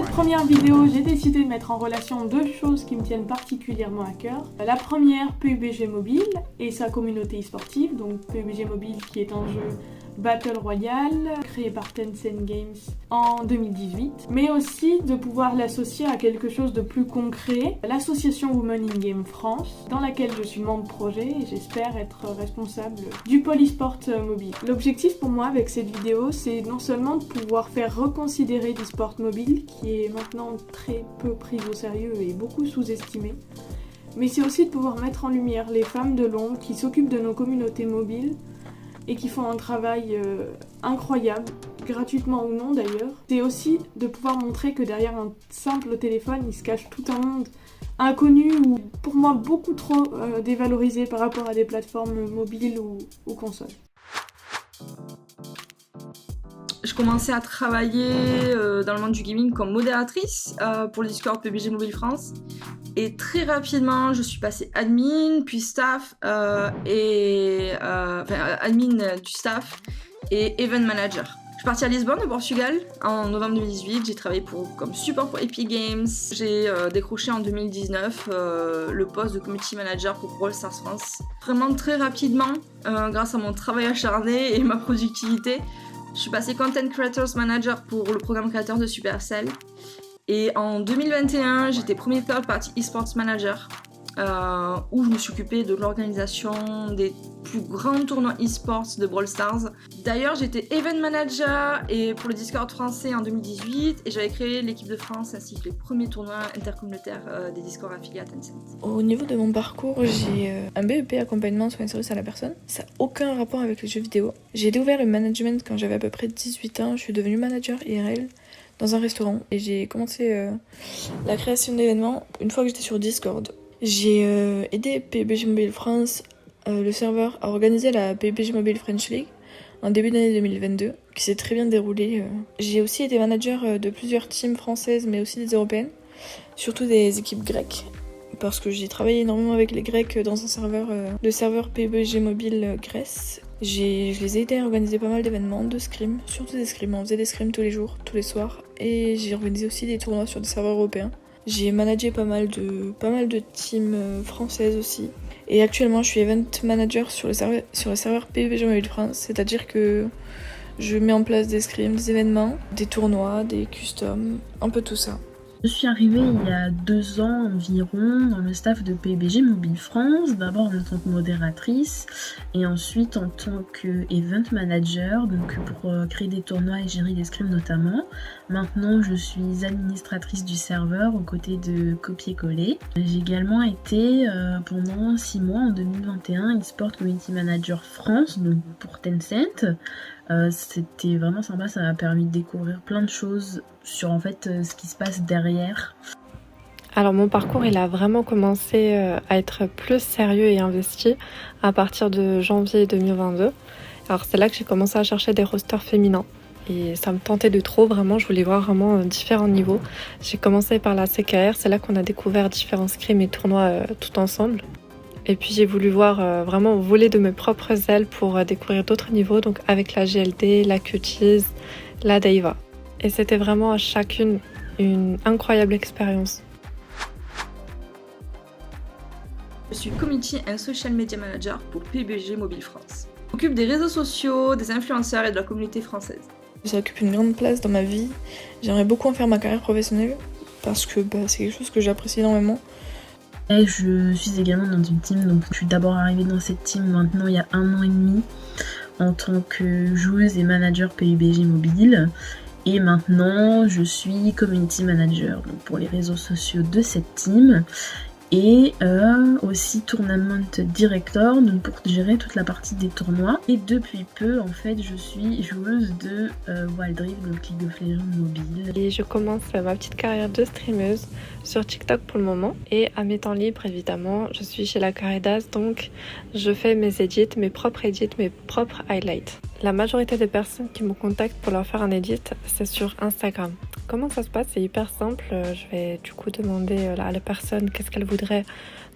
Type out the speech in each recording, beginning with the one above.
cette première vidéo, j'ai décidé de mettre en relation deux choses qui me tiennent particulièrement à cœur. La première, PUBG Mobile et sa communauté e-sportive, donc PUBG Mobile qui est un jeu Battle Royale, créé par Tencent Games en 2018, mais aussi de pouvoir l'associer à quelque chose de plus concret, l'association Women in Game France, dans laquelle je suis membre projet et j'espère être responsable du pôle e-sport mobile. L'objectif pour moi avec cette vidéo, c'est non seulement de pouvoir faire reconsidérer l'e-sport mobile, qui est maintenant très peu pris au sérieux et beaucoup sous-estimé, mais c'est aussi de pouvoir mettre en lumière les femmes de l'ombre qui s'occupent de nos communautés mobiles et qui font un travail incroyable, gratuitement ou non d'ailleurs. C'est aussi de pouvoir montrer que derrière un simple téléphone, il se cache tout un monde inconnu ou pour moi beaucoup trop dévalorisé par rapport à des plateformes mobiles ou consoles. Je commençais à travailler dans le monde du gaming comme modératrice pour le Discord PUBG Mobile France. Et très rapidement, je suis passée admin, puis staff, admin du staff et event manager. Je suis partie à Lisbonne, au Portugal, en novembre 2018. J'ai travaillé comme support pour Epic Games. J'ai décroché en 2019 le poste de community manager pour Brawl Stars France. Vraiment très rapidement, grâce à mon travail acharné et ma productivité, je suis passée Content Creators Manager pour le programme créateur de Supercell. Et en 2021, j'étais premier third party eSports Manager, où je me suis occupée de l'organisation des plus grands tournois eSports de Brawl Stars. D'ailleurs, j'étais Event Manager et pour le Discord français en 2018 et j'avais créé l'équipe de France ainsi que les premiers tournois intercommunautaires des Discord affiliés à Tencent. Au niveau de mon parcours, j'ai un BEP accompagnement soins et services à la personne. Ça n'a aucun rapport avec les jeux vidéo. J'ai découvert le management quand j'avais à peu près 18 ans. Je suis devenue manager IRL dans un restaurant et j'ai commencé la création d'événements une fois que j'étais sur Discord. J'ai aidé PUBG Mobile France, le serveur, à organiser la PUBG Mobile French League en début d'année 2022, qui s'est très bien déroulée. J'ai aussi été manager de plusieurs teams françaises, mais aussi des européennes, surtout des équipes grecques, parce que j'ai travaillé énormément avec les Grecs dans un serveur, le serveur PUBG Mobile Grèce. Je les ai aidés à organiser pas mal d'événements, de scrims, surtout des scrims. On faisait des scrims tous les jours, tous les soirs, et j'ai organisé aussi des tournois sur des serveurs européens. J'ai managé pas mal de teams françaises aussi. Et actuellement, je suis event manager sur le serveur PUBG Mobile France, c'est-à-dire que je mets en place des scrims, des événements, des tournois, des customs, un peu tout ça. Je suis arrivée il y a 2 ans environ dans le staff de PUBG Mobile France, d'abord en tant que modératrice et ensuite en tant qu'event manager, donc pour créer des tournois et gérer des scrims notamment. Maintenant je suis administratrice du serveur aux côtés de copier-coller. J'ai également été pendant 6 mois en 2021 eSport Community Manager France, donc pour Tencent. C'était vraiment sympa, ça m'a permis de découvrir plein de choses sur en fait ce qui se passe derrière. Alors mon parcours il a vraiment commencé à être plus sérieux et investi à partir de janvier 2022. Alors c'est là que j'ai commencé à chercher des rosters féminins et ça me tentait de trop, vraiment je voulais voir vraiment différents niveaux. J'ai commencé par la CKR, c'est là qu'on a découvert différents scrims et tournois tout ensemble. Et puis j'ai voulu voir vraiment voler de mes propres ailes pour découvrir d'autres niveaux, donc avec la GLD, la Cuties, la Daiva. Et c'était vraiment à chacune une incroyable expérience. Je suis Community and Social Media Manager pour PUBG Mobile France. Je m'occupe des réseaux sociaux, des influenceurs et de la communauté française. Ça occupe une grande place dans ma vie. J'aimerais beaucoup en faire ma carrière professionnelle parce que c'est quelque chose que j'apprécie énormément. Et je suis également dans une team, donc je suis d'abord arrivée dans cette team maintenant il y a 1 an et demi en tant que joueuse et manager PUBG Mobile. Et maintenant je suis community manager donc pour les réseaux sociaux de cette team. Et aussi tournament director, donc pour gérer toute la partie des tournois. Et depuis peu, en fait, je suis joueuse de Wild Rift, donc League of Legends mobile. Et je commence ma petite carrière de streameuse sur TikTok pour le moment. Et à mes temps libres, évidemment, je suis chez la Caridas, donc je fais mes edits, mes propres highlights. La majorité des personnes qui me contactent pour leur faire un edit, c'est sur Instagram. Comment ça se passe? C'est hyper simple. Je vais du coup demander à la personne qu'est-ce qu'elle voudrait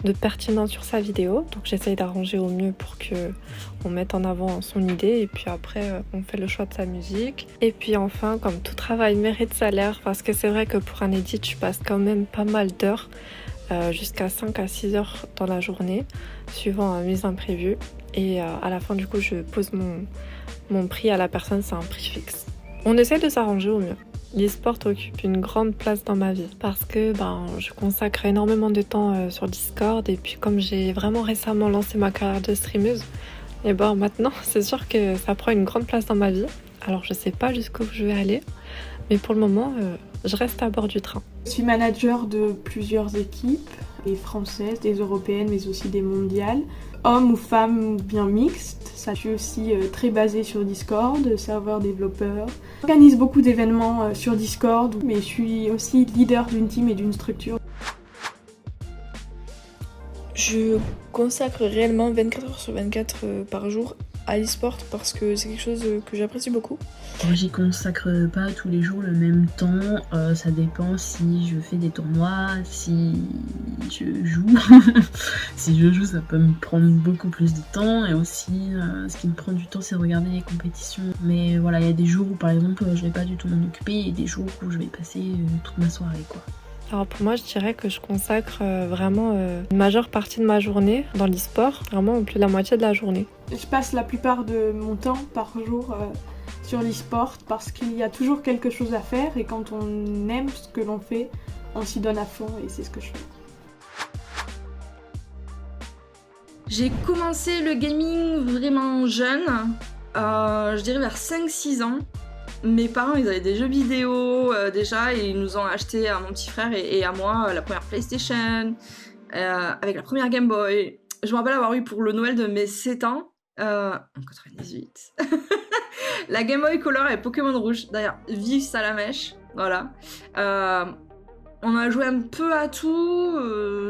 de pertinent sur sa vidéo. Donc j'essaye d'arranger au mieux pour qu'on mette en avant son idée et puis après on fait le choix de sa musique. Et puis enfin, comme tout travail mérite salaire, parce que c'est vrai que pour un edit, je passe quand même pas mal d'heures, jusqu'à 5 à 6 heures dans la journée, suivant mes imprévus. Et à la fin du coup, je pose mon prix à la personne, c'est un prix fixe. On essaie de s'arranger au mieux. L'e-sport occupe une grande place dans ma vie parce que je consacre énormément de temps sur Discord et puis comme j'ai vraiment récemment lancé ma carrière de streameuse, et maintenant c'est sûr que ça prend une grande place dans ma vie. Alors je sais pas jusqu'où je vais aller, mais pour le moment je reste à bord du train. Je suis manager de plusieurs équipes, des françaises, des européennes mais aussi des mondiales. Hommes ou femmes bien mixtes, ça je suis aussi très basée sur Discord, serveur développeur. J'organise beaucoup d'événements sur Discord, mais je suis aussi leader d'une team et d'une structure. Je consacre réellement 24 heures sur 24 par jour à l'e-sport parce que c'est quelque chose que j'apprécie beaucoup. J'y consacre pas tous les jours le même temps, ça dépend si je fais des tournois, si je joue. Si je joue, ça peut me prendre beaucoup plus de temps et aussi ce qui me prend du temps c'est regarder les compétitions. Mais voilà, il y a des jours où par exemple je vais pas du tout m'en occuper et des jours où je vais passer toute ma soirée quoi. Alors pour moi, je dirais que je consacre vraiment une majeure partie de ma journée dans l'e-sport, vraiment plus de la moitié de la journée. Je passe la plupart de mon temps par jour sur l'e-sport parce qu'il y a toujours quelque chose à faire et quand on aime ce que l'on fait, on s'y donne à fond et c'est ce que je fais. J'ai commencé le gaming vraiment jeune, je dirais vers 5-6 ans. Mes parents, ils avaient des jeux vidéo déjà et ils nous ont acheté à mon petit frère et à moi la première PlayStation avec la première Game Boy. Je me rappelle avoir eu pour le Noël de mes 7 ans, en 98, la Game Boy Color et Pokémon Rouge. D'ailleurs, vive Salamèche, voilà. On a joué un peu à tout,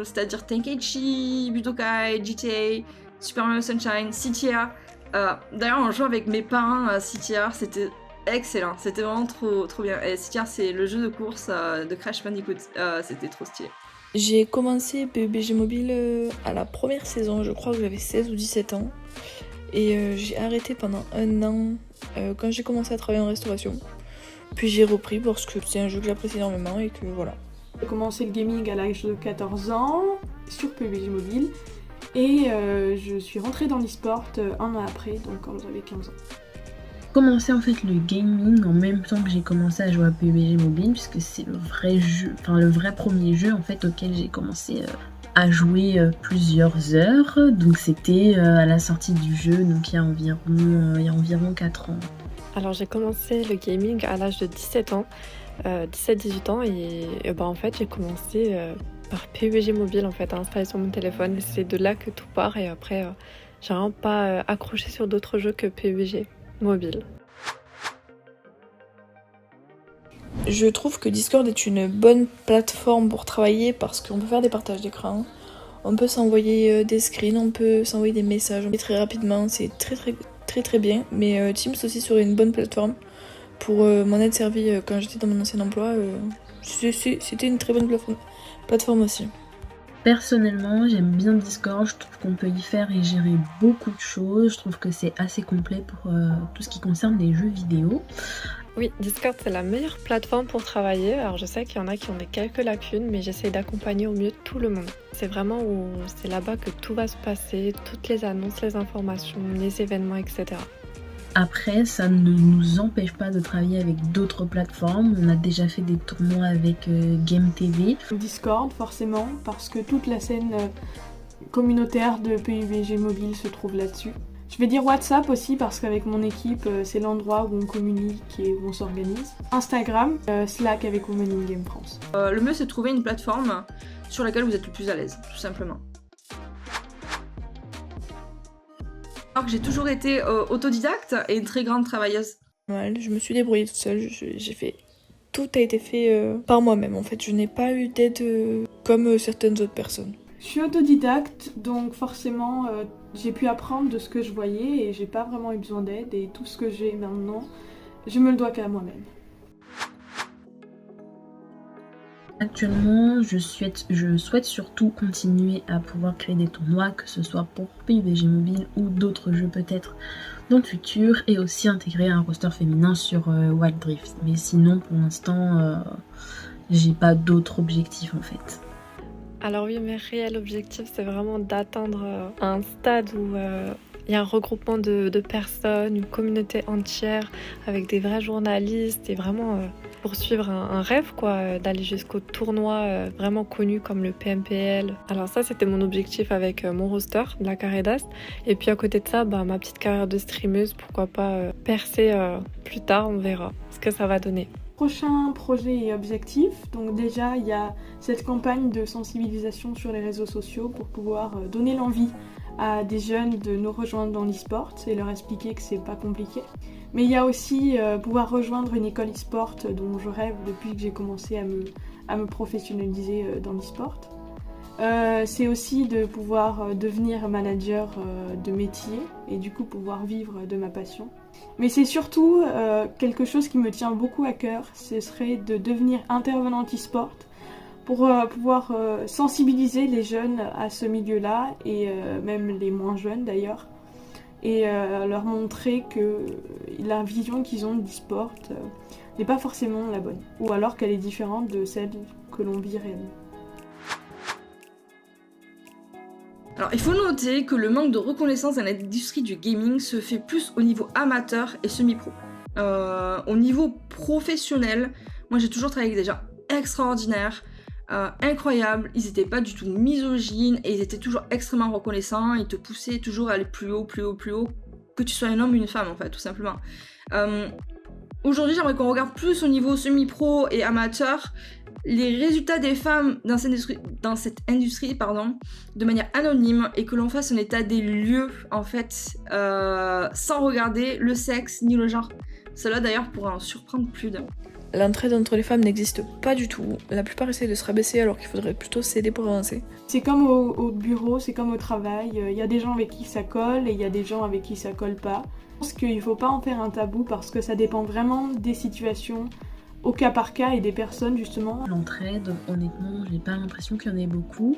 c'est-à-dire Tenkaichi, Budokai, GTA, Super Mario Sunshine, CTR. D'ailleurs, on joue avec mes parents à CTR, c'était excellent, c'était vraiment trop bien. Et CTR, c'est le jeu de course de Crash Bandicoot, c'était trop stylé. J'ai commencé PUBG Mobile à la première saison, je crois que j'avais 16 ou 17 ans. Et j'ai arrêté pendant un an quand j'ai commencé à travailler en restauration. Puis j'ai repris parce que c'est un jeu que j'apprécie énormément et que voilà. J'ai commencé le gaming à l'âge de 14 ans sur PUBG Mobile et je suis rentrée dans l'e-sport un an après, donc quand j'avais 15 ans. J'ai commencé en fait le gaming en même temps que j'ai commencé à jouer à PUBG Mobile puisque c'est le vrai jeu, enfin le vrai premier jeu en fait auquel j'ai commencé à jouer plusieurs heures. Donc c'était à la sortie du jeu, donc il y a environ 4 ans. Alors j'ai commencé le gaming à l'âge de 17 ans, 17-18 ans et en fait j'ai commencé par PUBG Mobile en fait à installer sur mon téléphone. C'est de là que tout part et après j'ai vraiment pas accroché sur d'autres jeux que PUBG Mobile. Je trouve que Discord est une bonne plateforme pour travailler parce qu'on peut faire des partages d'écran, on peut s'envoyer des screens, on peut s'envoyer des messages très rapidement, c'est très bien. Mais Teams aussi serait une bonne plateforme pour m'en être servi quand j'étais dans mon ancien emploi. C'était une très bonne plateforme aussi. Personnellement, j'aime bien Discord, je trouve qu'on peut y faire et gérer beaucoup de choses, je trouve que c'est assez complet pour tout ce qui concerne les jeux vidéo. Oui, Discord c'est la meilleure plateforme pour travailler. Alors je sais qu'il y en a qui ont des quelques lacunes, mais j'essaie d'accompagner au mieux tout le monde. C'est vraiment c'est là-bas que tout va se passer, toutes les annonces, les informations, les événements, etc. Après, ça ne nous empêche pas de travailler avec d'autres plateformes. On a déjà fait des tournois avec Game TV. Discord, forcément, parce que toute la scène communautaire de PUBG Mobile se trouve là-dessus. Je vais dire WhatsApp aussi, parce qu'avec mon équipe, c'est l'endroit où on communique et où on s'organise. Instagram, Slack avec Women in Game France. Le mieux, c'est de trouver une plateforme sur laquelle vous êtes le plus à l'aise, tout simplement. Alors que j'ai toujours été autodidacte et une très grande travailleuse. Mal, je me suis débrouillée toute seule, tout a été fait par moi-même en fait, je n'ai pas eu d'aide comme certaines autres personnes. Je suis autodidacte, donc forcément j'ai pu apprendre de ce que je voyais et j'ai pas vraiment eu besoin d'aide et tout ce que j'ai maintenant, je me le dois qu'à moi-même. Actuellement, je souhaite surtout continuer à pouvoir créer des tournois, que ce soit pour PUBG Mobile ou d'autres jeux peut-être dans le futur, et aussi intégrer un roster féminin sur Wild Rift. Mais sinon, pour l'instant, j'ai pas d'autres objectifs en fait. Alors oui, mes réels objectifs, c'est vraiment d'atteindre un stade où il y a un regroupement de personnes, une communauté entière, avec des vrais journalistes et vraiment poursuivre un rêve, quoi, d'aller jusqu'au tournoi vraiment connu comme le PMPL. Alors ça, c'était mon objectif avec mon roster de la Carré d'Ast. Et puis à côté de ça, ma petite carrière de streameuse, pourquoi pas percer plus tard, on verra ce que ça va donner. Prochain projet et objectif, donc déjà il y a cette campagne de sensibilisation sur les réseaux sociaux pour pouvoir donner l'envie à des jeunes de nous rejoindre dans l'e-sport et leur expliquer que c'est pas compliqué. Mais il y a aussi pouvoir rejoindre une école e-sport dont je rêve depuis que j'ai commencé à me professionnaliser dans l'e-sport. C'est aussi de pouvoir devenir manager de métier et du coup pouvoir vivre de ma passion. Mais c'est surtout quelque chose qui me tient beaucoup à cœur, ce serait de devenir intervenante e-sport pour pouvoir sensibiliser les jeunes à ce milieu-là et même les moins jeunes d'ailleurs et leur montrer que la vision qu'ils ont de l'e-sport n'est pas forcément la bonne ou alors qu'elle est différente de celle que l'on vit réellement. Alors, il faut noter que le manque de reconnaissance dans l'industrie du gaming se fait plus au niveau amateur et semi-pro. Au niveau professionnel, moi j'ai toujours travaillé avec des gens extraordinaires, incroyables, ils n'étaient pas du tout misogynes et ils étaient toujours extrêmement reconnaissants, ils te poussaient toujours à aller plus haut, que tu sois un homme ou une femme en fait, tout simplement. Aujourd'hui, j'aimerais qu'on regarde plus au niveau semi-pro et amateur les résultats des femmes dans cette industrie, de manière anonyme et que l'on fasse un état des lieux, en fait, sans regarder le sexe ni le genre. Cela, d'ailleurs, pourrait en surprendre plus d'un. L'entraide entre les femmes n'existe pas du tout. La plupart essaient de se rabaisser alors qu'il faudrait plutôt s'aider pour avancer. C'est comme au bureau, c'est comme au travail. Il y a des gens avec qui ça colle et il y a des gens avec qui ça colle pas. Je pense qu'il ne faut pas en faire un tabou parce que ça dépend vraiment des situations, au cas par cas et des personnes justement. L'entraide, honnêtement, j'ai pas l'impression qu'il y en ait beaucoup.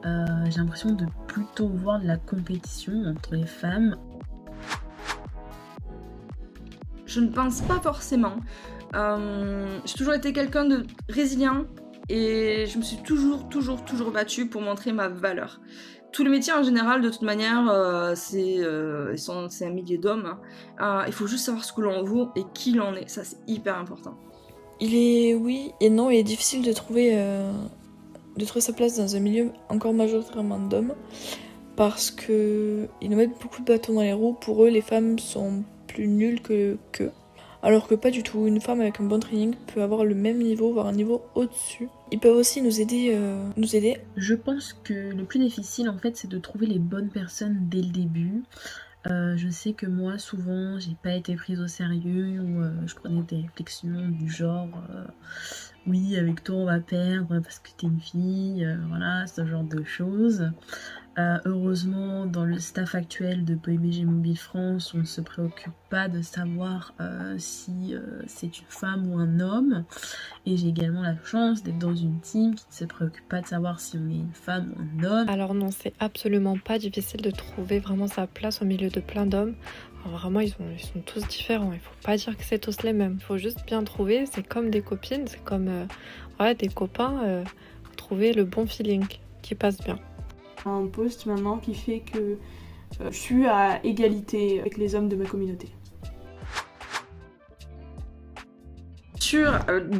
J'ai l'impression de plutôt voir de la compétition entre les femmes. Je ne pense pas forcément. J'ai toujours été quelqu'un de résilient et je me suis toujours battue pour montrer ma valeur. Tous les métiers en général, de toute manière, c'est un milieu d'hommes. Il faut juste savoir ce que l'on vaut et qui l'on est. Ça, c'est hyper important. Il est oui et non, il est difficile de trouver sa place dans un milieu encore majoritairement d'hommes parce que ils nous mettent beaucoup de bâtons dans les roues. Pour eux, les femmes sont plus nulles qu'eux. Alors que pas du tout, une femme avec un bon training peut avoir le même niveau, voire un niveau au-dessus. Ils peuvent aussi nous aider. Je pense que le plus difficile en fait c'est de trouver les bonnes personnes dès le début. Je sais que moi souvent j'ai pas été prise au sérieux ou je prenais des réflexions du genre oui avec toi on va perdre parce que t'es une fille, voilà ce genre de choses. Heureusement dans le staff actuel de PUBG Mobile France on ne se préoccupe pas de savoir si c'est une femme ou un homme et j'ai également la chance d'être dans une team qui ne se préoccupe pas de savoir si on est une femme ou un homme. Alors non, c'est absolument pas difficile de trouver vraiment sa place au milieu de plein d'hommes. Alors vraiment, ils sont tous différents. Il faut pas dire que c'est tous les mêmes. Il faut juste bien trouver. C'est comme des copines, c'est comme des copains. Trouver le bon feeling qui passe bien. Un post maintenant qui fait que je suis à égalité avec les hommes de ma communauté.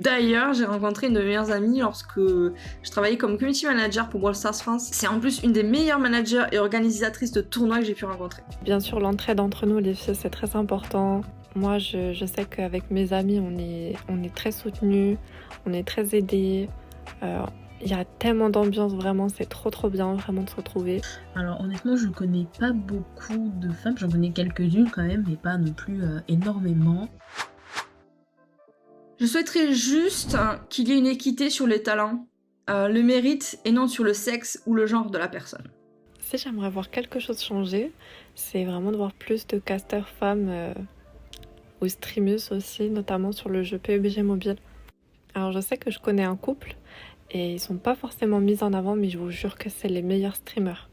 D'ailleurs, j'ai rencontré une de mes meilleures amies lorsque je travaillais comme community manager pour Brawl Stars France. C'est en plus une des meilleures managers et organisatrices de tournois que j'ai pu rencontrer. Bien sûr, l'entraide entre nous, les filles, c'est très important. Moi, je sais qu'avec mes amis, on est très soutenus, on est très aidés. Il y a tellement d'ambiance, vraiment, c'est trop bien vraiment de se retrouver. Alors honnêtement, je connais pas beaucoup de femmes, j'en connais quelques-unes quand même, mais pas non plus énormément. Je souhaiterais juste qu'il y ait une équité sur les talents, le mérite et non sur le sexe ou le genre de la personne. Si j'aimerais voir quelque chose changer, c'est vraiment de voir plus de casteurs femmes ou streameuses aussi, notamment sur le jeu PUBG Mobile. Alors je sais que je connais un couple et ils sont pas forcément mis en avant, mais je vous jure que c'est les meilleurs streamers.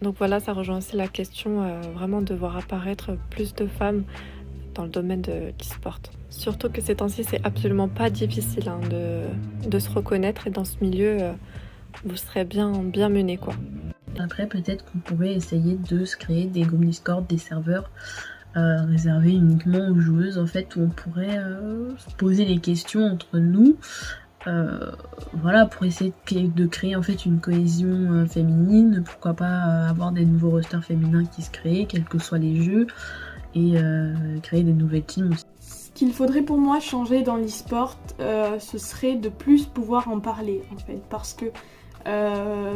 Donc voilà, ça rejoint aussi la question vraiment de voir apparaître plus de femmes dans le domaine de l'e-sport. Surtout que ces temps-ci, c'est absolument pas difficile de se reconnaître, et dans ce milieu, vous serez bien mené, quoi. Après, peut-être qu'on pourrait essayer de se créer des groupes Discord, des serveurs réservés uniquement aux joueuses, en fait, où on pourrait se poser les questions entre nous, voilà, pour essayer de créer en fait une cohésion féminine. Pourquoi pas avoir des nouveaux rosters féminins qui se créent, quels que soient les jeux, et créer des nouvelles teams aussi. Ce qu'il faudrait pour moi changer dans l'e-sport, ce serait de plus pouvoir en parler en fait, parce que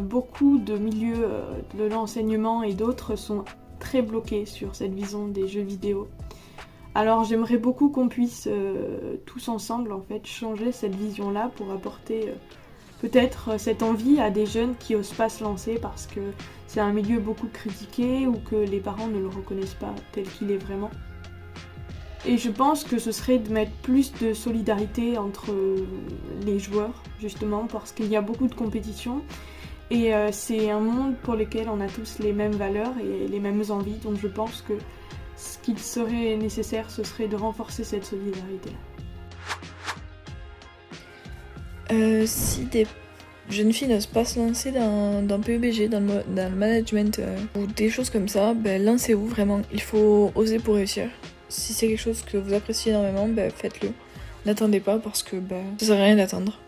beaucoup de milieux de l'enseignement et d'autres sont très bloqués sur cette vision des jeux vidéo. Alors j'aimerais beaucoup qu'on puisse tous ensemble en fait changer cette vision-là pour apporter peut-être cette envie à des jeunes qui osent pas se lancer parce que c'est un milieu beaucoup critiqué ou que les parents ne le reconnaissent pas tel qu'il est vraiment. Et je pense que ce serait de mettre plus de solidarité entre les joueurs, justement, parce qu'il y a beaucoup de compétition. Et c'est un monde pour lequel on a tous les mêmes valeurs et les mêmes envies. Donc je pense que ce qu'il serait nécessaire, ce serait de renforcer cette solidarité-là. Si des jeunes filles n'osent pas se lancer dans PUBG, dans le management ou des choses comme ça, lancez-vous vraiment. Il faut oser pour réussir. Si c'est quelque chose que vous appréciez énormément, faites-le. N'attendez pas parce que ça sert à rien d'attendre.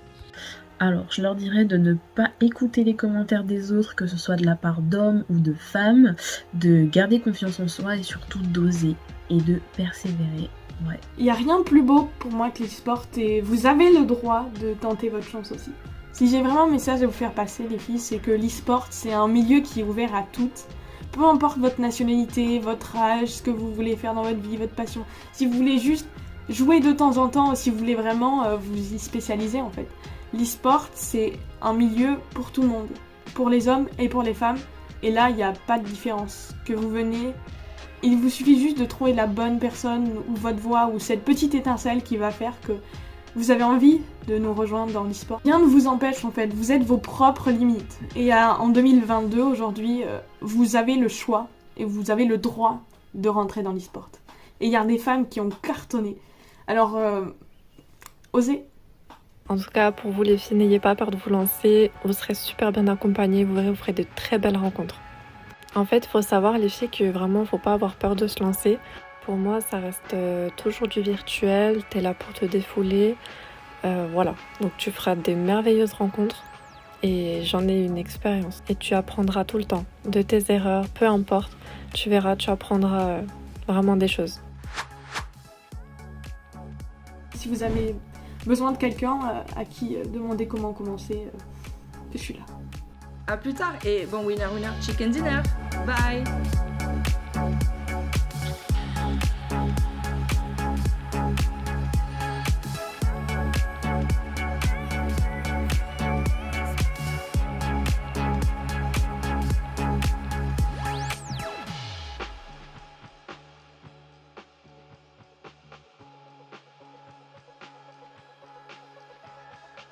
Alors, je leur dirais de ne pas écouter les commentaires des autres, que ce soit de la part d'hommes ou de femmes, de garder confiance en soi et surtout d'oser et de persévérer. Ouais. Il n'y a rien de plus beau pour moi que l'e-sport et vous avez le droit de tenter votre chance aussi. Si j'ai vraiment un message à vous faire passer, les filles, c'est que l'e-sport, c'est un milieu qui est ouvert à toutes. Peu importe votre nationalité, votre âge, ce que vous voulez faire dans votre vie, votre passion. Si vous voulez juste jouer de temps en temps, si vous voulez vraiment vous y spécialiser en fait. L'e-sport, c'est un milieu pour tout le monde, pour les hommes et pour les femmes. Et là, il n'y a pas de différence. Que vous venez, il vous suffit juste de trouver la bonne personne ou votre voix ou cette petite étincelle qui va faire que vous avez envie de nous rejoindre dans l'e-sport. Rien ne vous empêche en fait, vous êtes vos propres limites. Et en 2022, aujourd'hui, vous avez le choix et vous avez le droit de rentrer dans l'e-sport. Et il y a des femmes qui ont cartonné. Alors, osez. En tout cas, pour vous les filles, n'ayez pas peur de vous lancer, vous serez super bien accompagnées, vous verrez, vous ferez de très belles rencontres. En fait, il faut savoir les filles que vraiment, il ne faut pas avoir peur de se lancer. Pour moi, ça reste toujours du virtuel, t'es là pour te défouler, voilà. Donc tu feras des merveilleuses rencontres et j'en ai une expérience. Et tu apprendras tout le temps, de tes erreurs, peu importe, tu verras, tu apprendras vraiment des choses. Si vous avez besoin de quelqu'un à qui demander comment commencer, je suis là. À plus tard et bon winner chicken dinner. Bye.